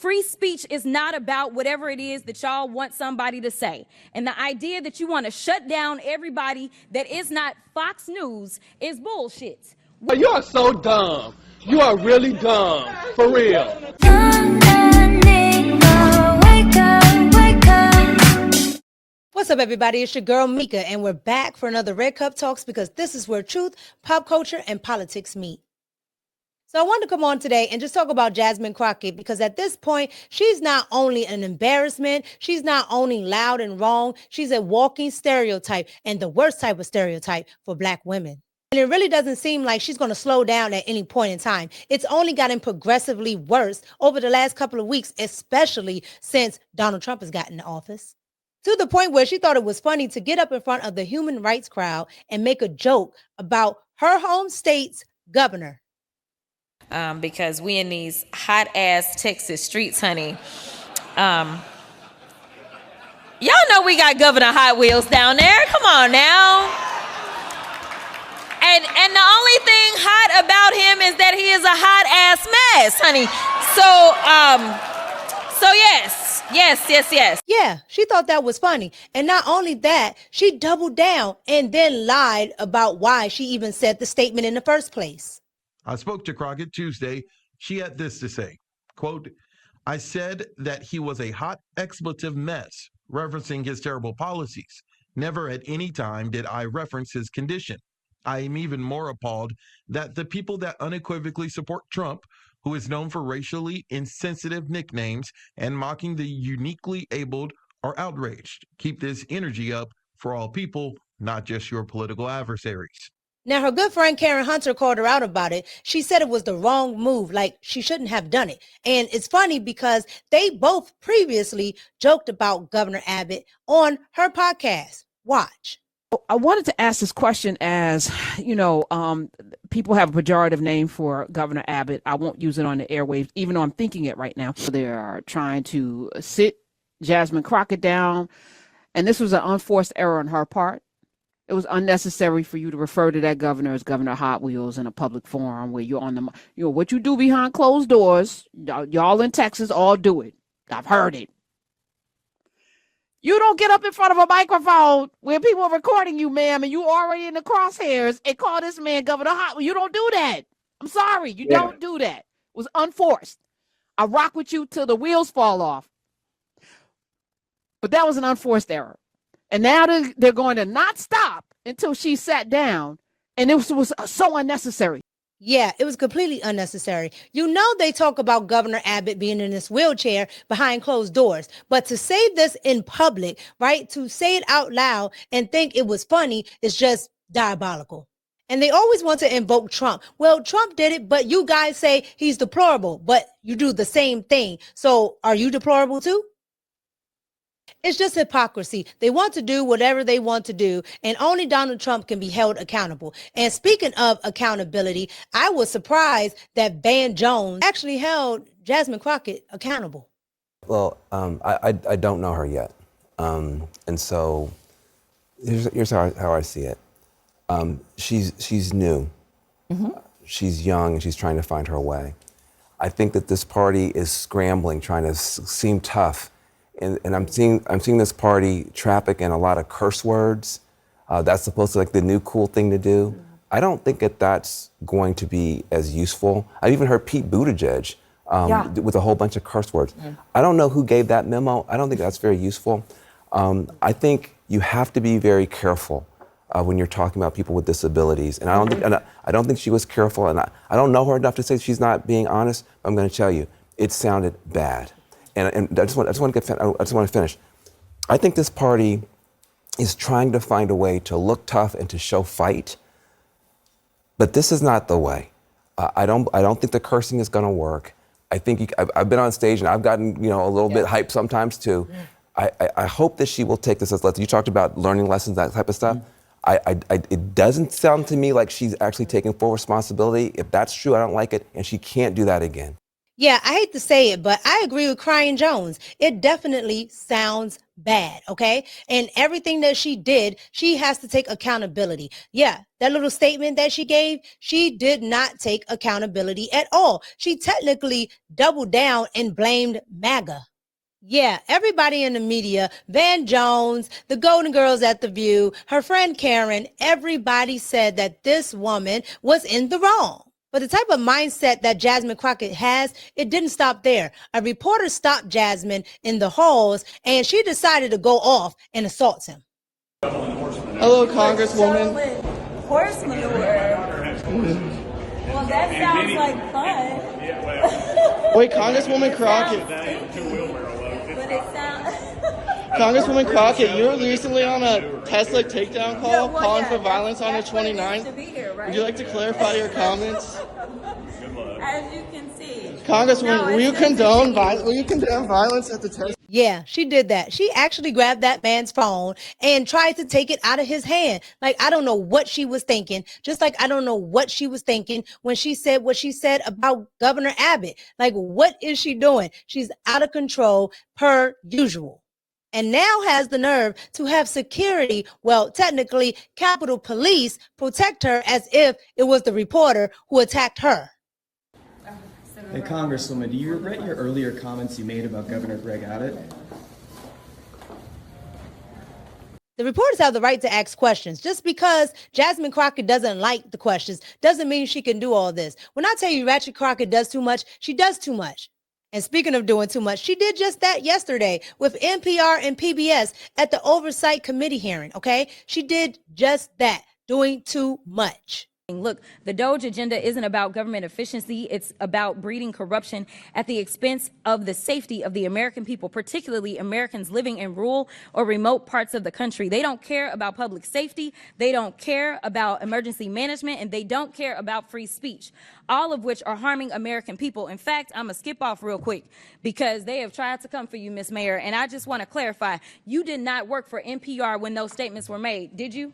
free speech is not about whatever it is that y'all want somebody to say. And the idea that you want to shut down everybody that is not Fox News is bullshit. You are so dumb. You are really dumb. For real. What's up, everybody? It's your girl, Micca, and we're back for another Red Cup Talks because this is where truth, pop culture, and politics meet. So I wanted to come on today and just talk about Jasmine Crockett because at this point, she's not only an embarrassment, she's not only loud and wrong, she's a walking stereotype and the worst type of stereotype for Black women. And it really doesn't seem like she's going to slow down at any point in time. It's only gotten progressively worse over the last couple of weeks, especially since Donald Trump has gotten in office. To the point where she thought it was funny to get up in front of the human rights crowd and make a joke about her home state's governor. Because we in these hot ass Texas streets, honey. Y'all know we got Governor Hot Wheels down there. Come on now. And the only thing hot about him is that he is a hot ass mess, honey. So yes. Yeah, she thought that was funny. And not only that, she doubled down and then lied about why she even said the statement in the first place. I spoke to Crockett Tuesday. She had this to say, quote, I said that he was a hot expletive mess, referencing his terrible policies. Never at any time did I reference his condition. I am even more appalled that the people that unequivocally support Trump, who is known for racially insensitive nicknames and mocking the uniquely abled, are outraged. Keep this energy up for all people, not just your political adversaries. Now, her good friend Karen Hunter called her out about it. She said it was the wrong move, like she shouldn't have done it. And it's funny because they both previously joked about Governor Abbott on her podcast. Watch. I wanted to ask this question as, people have a pejorative name for Governor Abbott. I won't use it on the airwaves, even though I'm thinking it right now. They are trying to sit Jasmine Crockett down. And this was an unforced error on her part. It was unnecessary for you to refer to that governor as Governor Hot Wheels in a public forum where you're on the, what you do behind closed doors. Y'all in Texas all do it. I've heard it. You don't get up in front of a microphone where people are recording you, ma'am, and you already in the crosshairs and call this man Governor Hot Wheels. You don't do that. I'm sorry. You don't do that. It was unforced. I rock with you till the wheels fall off. But that was an unforced error. And now they're going to not stop until she sat down. And it was so unnecessary. Yeah, it was completely unnecessary. They talk about Governor Abbott being in this wheelchair behind closed doors. But to say this in public, right, to say it out loud and think it was funny is just diabolical. And they always want to invoke Trump. Well, Trump did it, but you guys say he's deplorable, but you do the same thing. So are you deplorable too? It's just hypocrisy. They want to do whatever they want to do, and only Donald Trump can be held accountable. And speaking of accountability, I was surprised that Van Jones actually held Jasmine Crockett accountable. Well, I don't know her yet. And so here's how I see it. She's new. Mm-hmm. She's young, and she's trying to find her way. I think that this party is scrambling, trying to seem tough. And I'm seeing this party traffic in a lot of curse words. That's supposed to be like the new cool thing to do. I don't think that's going to be as useful. I've even heard Pete Buttigieg with a whole bunch of curse words. I don't know who gave that memo. I don't think that's very useful. I think you have to be very careful when you're talking about people with disabilities. And I don't think she was careful. And I don't know her enough to say she's not being honest. But I'm going to tell you, it sounded bad. And I just want to finish. I think this party is trying to find a way to look tough and to show fight, but this is not the way. I don't think the cursing is going to work. I think I've been on stage and I've gotten a little bit hyped sometimes too. I hope that she will take this as lessons. You talked about learning lessons, that type of stuff. It doesn't sound to me like she's actually taking full responsibility. If that's true, I don't like it, and she can't do that again. Yeah, I hate to say it, but I agree with Crying Jones. It definitely sounds bad, okay? And everything that she did, she has to take accountability. Yeah, that little statement that she gave, she did not take accountability at all. She technically doubled down and blamed MAGA. Yeah, everybody in the media, Van Jones, the Golden Girls at The View, her friend Karen, everybody said that this woman was in the wrong. But the type of mindset that Jasmine Crockett has, it didn't stop there. A reporter stopped Jasmine in the halls, and she decided to go off and assault him. Hello, Congresswoman. Horse manure. Well, that sounds like fun. Wait, Congresswoman Crockett. But it sounds... Congresswoman Crockett, you were recently on a Tesla takedown call calling for violence on the that's what it is 29th. to be here, right? Would you like to clarify your comments? As you can see. Congresswoman, will you condone violence at the Tesla? Yeah, she did that. She actually grabbed that man's phone and tried to take it out of his hand. Like, I don't know what she was thinking. Just like I don't know what she was thinking when she said what she said about Governor Abbott. Like, what is she doing? She's out of control per usual. And now has the nerve to have security, well, technically Capitol Police, protect her as if it was the reporter who attacked her. Hey, Congresswoman, do you regret your earlier comments you made about Governor Greg Abbott? The reporters have the right to ask questions. Just because Jasmine Crockett doesn't like the questions doesn't mean she can do all this. When I tell you Ratchet Crockett does too much, she does too much. And speaking of doing too much, she did just that yesterday with NPR and PBS at the Oversight Committee hearing, okay? She did just that, doing too much. Look, the Doge agenda isn't about government efficiency. It's about breeding corruption at the expense of the safety of the American people, particularly Americans living in rural or remote parts of the country. They don't care about public safety. They don't care about emergency management, and they don't care about free speech, all of which are harming American people. In fact, I'm going to skip off real quick because they have tried to come for you, Miss Mayor. And I just want to clarify, you did not work for NPR when those statements were made, did you?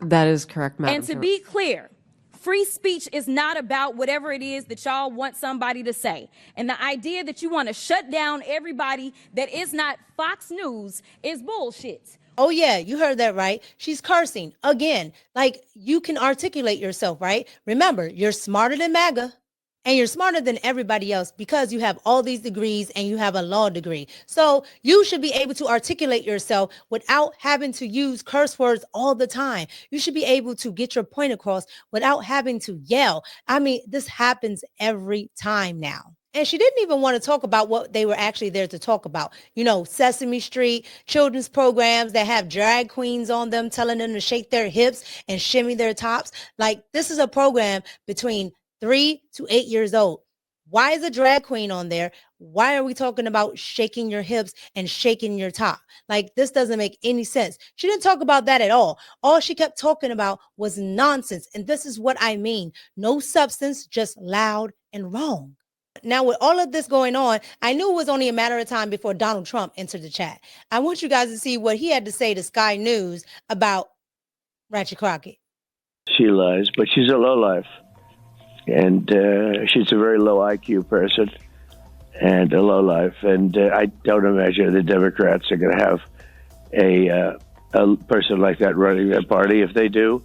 That is correct, Madam And to Chair. be clear, free speech is not about whatever it is that y'all want somebody to say. And the idea that you want to shut down everybody that is not Fox News is bullshit. Oh, yeah, you heard that right. She's cursing again. Like, you can articulate yourself, right? Remember, you're smarter than MAGA. And you're smarter than everybody else because you have all these degrees and you have a law degree. So you should be able to articulate yourself without having to use curse words all the time. You should be able to get your point across without having to yell. I mean, this happens every time now. And she didn't even want to talk about what they were actually there to talk about. You know, Sesame Street, children's programs that have drag queens on them, telling them to shake their hips and shimmy their tops. Like, this is a program between 3 to 8 years old. Why is a drag queen on there? Why are we talking about shaking your hips and shaking your top? Like, this doesn't make any sense. She didn't talk about that at all. All she kept talking about was nonsense. And this is what I mean. No substance, just loud and wrong. Now, with all of this going on, I knew it was only a matter of time before Donald Trump entered the chat. I want you guys to see what he had to say to Sky News about Ratchet Crockett. She lies, but she's a lowlife. And she's a very low IQ person and a lowlife. And I don't imagine the Democrats are going to have a person like that running their party. If they do,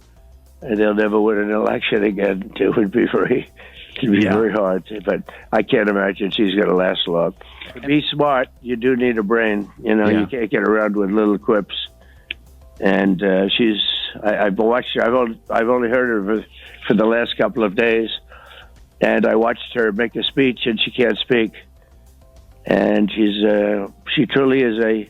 they'll never win an election again. It would be very hard. But I can't imagine she's going to last long. To be smart, you do need a brain. You know, you can't get around with little quips. And I've watched her. I've only heard her for the last couple of days. And I watched her make a speech, and she can't speak. And she truly is a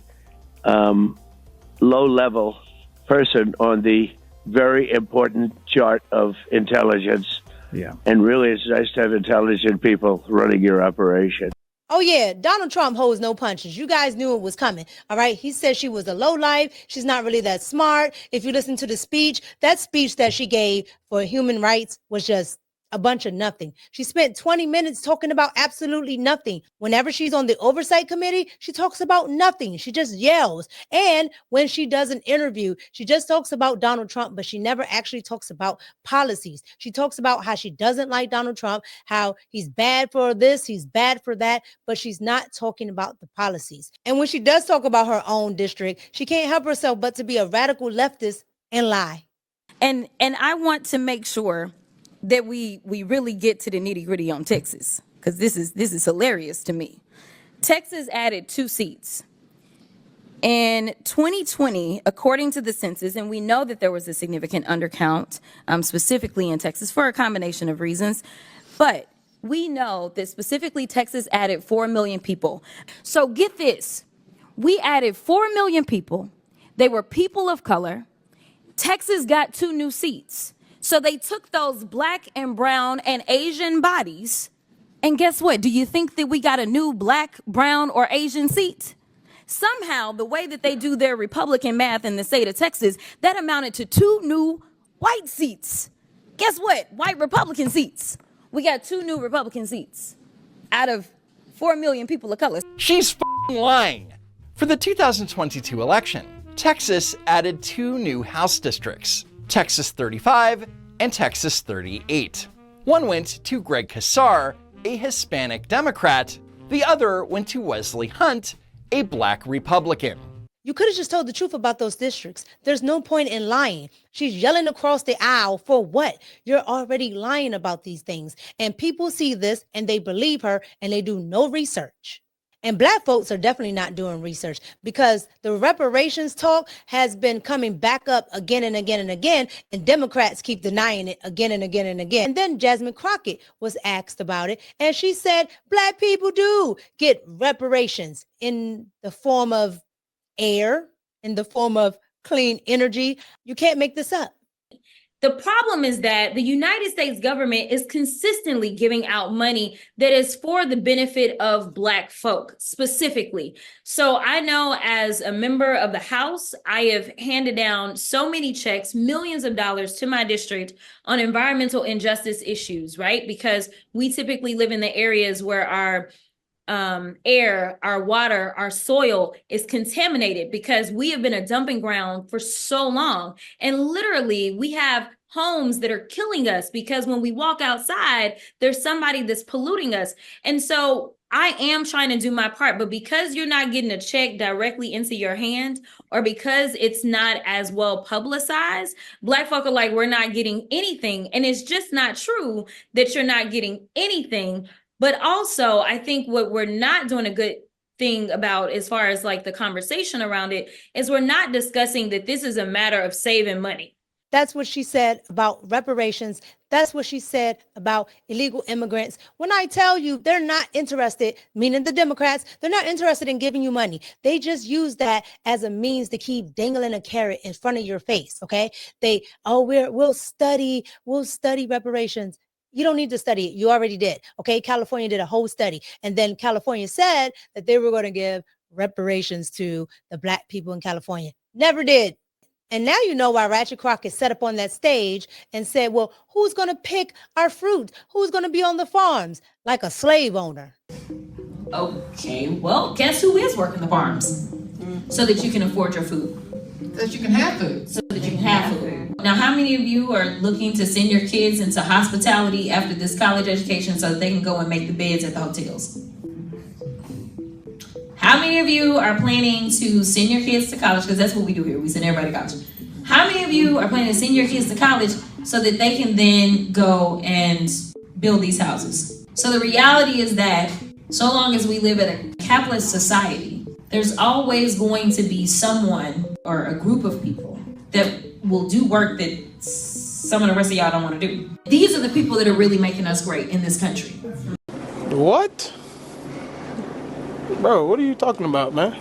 low-level person on the very important chart of intelligence. Yeah. And really, it's nice to have intelligent people running your operation. Oh, yeah. Donald Trump holds no punches. You guys knew it was coming. All right. He said she was a lowlife. She's not really that smart. If you listen to the speech, that speech that she gave for human rights was just a bunch of nothing. She spent 20 minutes talking about absolutely nothing. Whenever she's on the oversight committee, she talks about nothing. She just yells. And when she does an interview, she just talks about Donald Trump, but she never actually talks about policies. She talks about how she doesn't like Donald Trump, how he's bad for this, he's bad for that, but she's not talking about the policies. And when she does talk about her own district, she can't help herself but to be a radical leftist and lie. And I want to make sure that we really get to the nitty-gritty on Texas, because this is hilarious to me. Texas added 2 seats. In 2020, according to the census, and we know that there was a significant undercount, specifically in Texas for a combination of reasons, but we know that specifically Texas added 4 million people. So get this, we added 4 million people. They were people of color. Texas got 2 new seats. So they took those black and brown and Asian bodies, and guess what? Do you think that we got a new black, brown, or Asian seat? Somehow, the way that they do their Republican math in the state of Texas, that amounted to 2 new white seats. Guess what? White Republican seats. We got 2 new Republican seats out of 4 million people of color. She's lying. For the 2022 election, Texas added 2 new House districts, Texas 35 and Texas 38. One went to Greg Casar, a Hispanic Democrat. The other went to Wesley Hunt, a Black Republican. You could have just told the truth about those districts. There's no point in lying. She's yelling across the aisle for what? You're already lying about these things. And people see this and they believe her and they do no research. And Black folks are definitely not doing research, because the reparations talk has been coming back up again and again and again, and Democrats keep denying it again and again and again. And then Jasmine Crockett was asked about it, and she said Black people do get reparations in the form of air, in the form of clean energy. You can't make this up. The problem is that the United States government is consistently giving out money that is for the benefit of Black folk specifically. So I know as a member of the House, I have handed down so many checks, millions of dollars to my district on environmental injustice issues, right? Because we typically live in the areas where our air, our water, our soil is contaminated because we have been a dumping ground for so long. And literally we have homes that are killing us because when we walk outside, there's somebody that's polluting us. And so I am trying to do my part, but because you're not getting a check directly into your hand, or because it's not as well publicized, Black folk are like, we're not getting anything. And it's just not true that you're not getting anything. But also, I think what we're not doing a good thing about, as far as like the conversation around it, is we're not discussing that this is a matter of saving money. That's what she said about reparations. That's what she said about illegal immigrants. When I tell you they're not interested, meaning the Democrats, they're not interested in giving you money. They just use that as a means to keep dangling a carrot in front of your face, okay? We'll study reparations. You don't need to study it. You already did. Okay. California did a whole study. And then California said that they were going to give reparations to the Black people in California. Never did. And now you know why Ratchet Crockett set up on that stage and said, well, who's going to pick our fruit? Who's going to be on the farms? Like a slave owner. Okay, well, guess who is working the farms? So that you can afford your food. So that you can have food. So that you can have food. Now, how many of you are looking to send your kids into hospitality after this college education so that they can go and make the beds at the hotels? How many of you are planning to send your kids to college? Because that's what we do here. We send everybody to college. How many of you are planning to send your kids to college so that they can then go and build these houses? So the reality is that so long as we live in a capitalist society, there's always going to be someone or a group of people that will do work that some of the rest of y'all don't want to do. These are the people that are really making us great in this country. What? Bro, what are you talking about, man?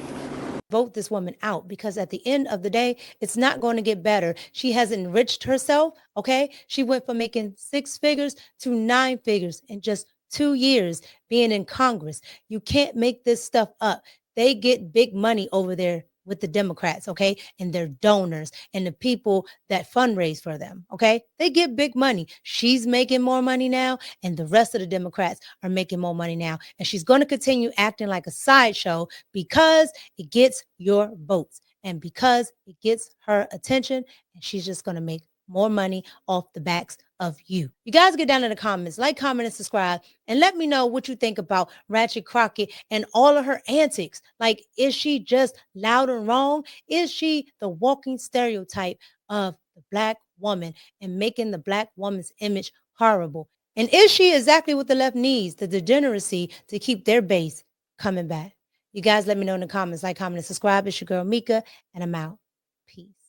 Vote this woman out, because at the end of the day, it's not going to get better. She has enriched herself, okay? She went from making 6 figures to 9 figures in just 2 years being in Congress. You can't make this stuff up. They get big money over there with the Democrats, okay, and their donors and the people that fundraise for them, okay? They get big money. She's making more money now, and the rest of the Democrats are making more money now. And she's going to continue acting like a sideshow because it gets your votes and because it gets her attention, and she's just going to make more money off the backs of you. You guys get down in the comments, like, comment, and subscribe, and let me know what you think about Ratchet Crockett and all of her antics. Like, is she just loud and wrong? Is she the walking stereotype of the Black woman and making the Black woman's image horrible? And is she exactly what the left needs, the degeneracy to keep their base coming back? You guys let me know in the comments, like, comment, and subscribe. It's your girl Mika, and I'm out. Peace.